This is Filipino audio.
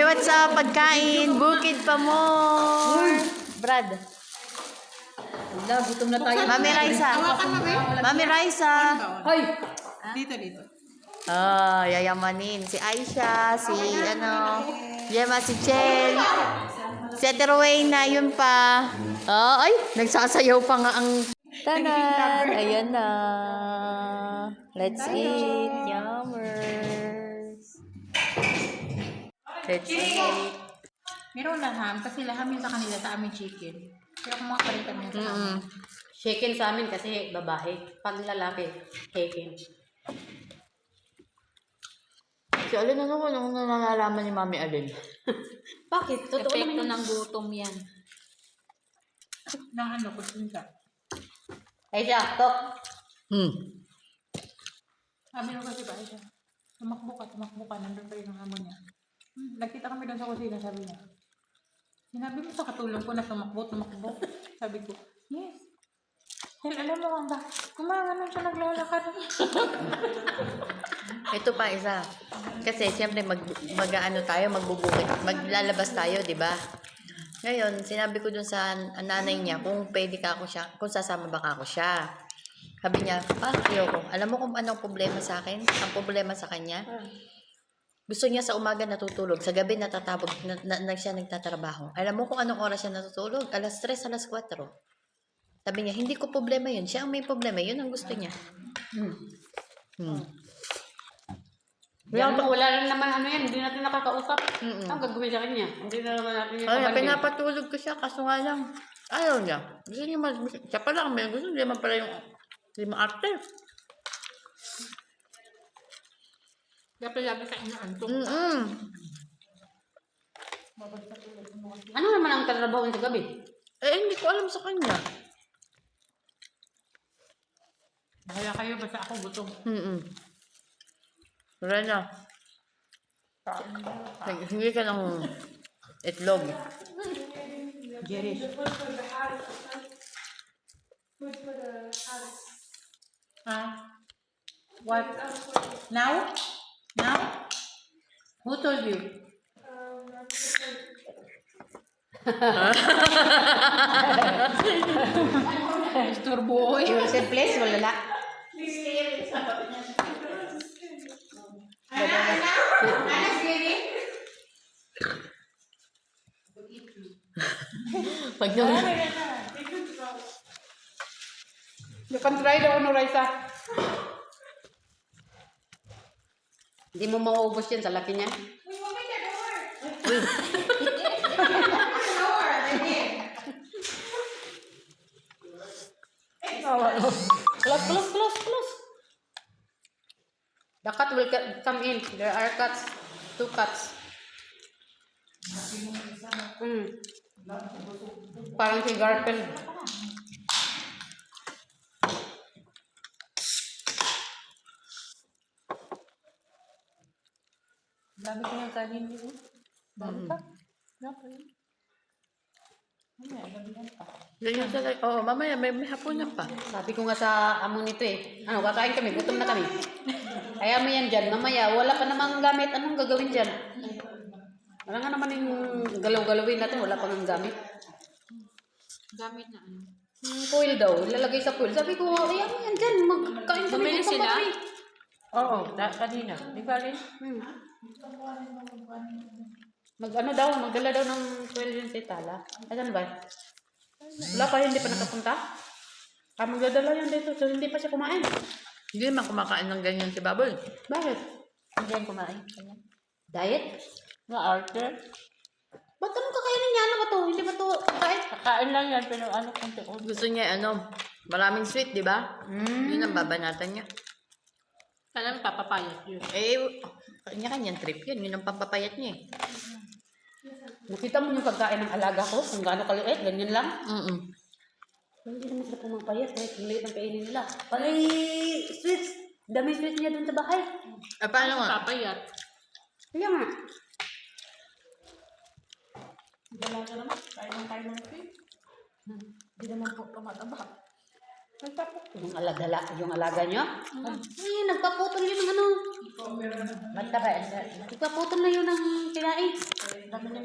what's up? Pagkain. Bukid pa more. Brad. Wala, gutom na tayo. Mami Raisa. Mami Raisa. Hoy! Dito. Oh, yayamanin. Si Aisha, si Gemma, si Chel. Si Ate Rowena, yun pa. Oh, ay, nagsasayaw pa nga ang tanan. Ayan na. Let's eat. Yummers. Let's eat. Meron laham, kasi laham yun sa kanila, sa amin chicken. Pero kung mga palitan yun sa amin. Chicken sa amin kasi babae. Pag lalaki, chicken. Si Alin, ano ko nung nalalaman ni Mami Alin? Bakit? Totoo Epekto naman ng gutom yan. Ng ano, kusinta. Ay siya, tok. Sabi nung kasi ba, siya, tumakbo ka, nandun pa rin ang amo niya. Nagkita kami doon sa kusina, sabi niya. Sinabi mo sa katulong ko na tumakbo. Sabi ko, yes. Hell, alam mo ba, kumaganon siya naglalakad. Ito pa isa. Kasi siyempre mag-ano tayo, magbubukid, maglalabas tayo, 'di ba? Ngayon, sinabi ko dun sa nanay niya kung pwede ka ako siya, kung sasama ba ako siya. Sabi niya, ayoko. Alam mo kung anong problema sa akin? Ang problema sa kanya? Gusto niya sa umaga natutulog, sa gabi natatabog na siya nagtatrabaho. Alam mo kung anong oras siya natutulog? Alas 3, alas 4. Sabi niya, hindi ko problema yun. Siya ang may problema. Yun ang gusto niya. Wala lang naman ano yan, hindi natin nakakausap. Ang gagawin sa kanya? Hindi na naman natin yung Ay, kabanding. pinapatulog ko siya, kaso nga lang, ayaw niya. Gusto niya siya pa lang, may gusto niya man pala yung arte. Labi-labi sa inaantok. Ano naman ang tatrabaho sa gabi? Eh, hindi ko alam sa kanya. Kaya kayo, basta ako gutom. Wala na. Hindi ka ng itlog. Jerish. What? Now? Who told you? Mr. Boy. You will say place, wala la. Pag nung... You can try the ono Raisa. Hindi mo mauubos yan sa laki niya. Close. The cat will come in. There are cats. 2 cats. Parang si Garfield. Dami ko yung kanin dito. Dami pa. Ganyan talaga. Oo, mamaya may hapon na pa. Sabi ko nga sa amo nito ano, kakain kami, gutom na kami. Kaya mo yan dyan, mamaya, wala pa namang gamit, anong gagawin dyan? Wala nga naman yung galaw-galawin natin, wala pang gamit. Gamit na ano? Foil daw, ilalagay sa foil. Sabi ko, kaya mo yan dyan, magkain kami. Bumili gutom sila? kami. Oo, kanina. Di ba rin? Magdala daw ng foil yun si Tala. Asan ba? Wala pa, hindi pa nakapunta? Magdadala yan dito, so hindi pa siya kumain. Hindi naman kumakain ng ganyan si Baboy. Bakit? Hindi yan kumain. Diet? Na arte. Ba't anong kakainin niya? Ano ba to? Hindi ba to kakain? Kakain lang yan, pero konti. Gusto niya, maraming sweet, di ba? Yun ang babanatan niya. Kailan papapayat yun? Kanya-kanyang trip yun. Yun ang pampapayat niya eh. Nakita mo yung pagkain ng alaga ko? Kung gaano kaliit, ganyan lang. Hindi naman sila pumapayat kahit maliit ang kainin nila. Palay, sweets! Dami sweets niya dun sa bahay. Paano nga? Papayat. Kaya nga. Dalaga naman. Kaya ng sweet. Hindi naman po tumataba. Yung alaga nyo? Ay, nagpaputol yun ng ano. Mataba. Nagpaputol na yun ng kinain. Dami na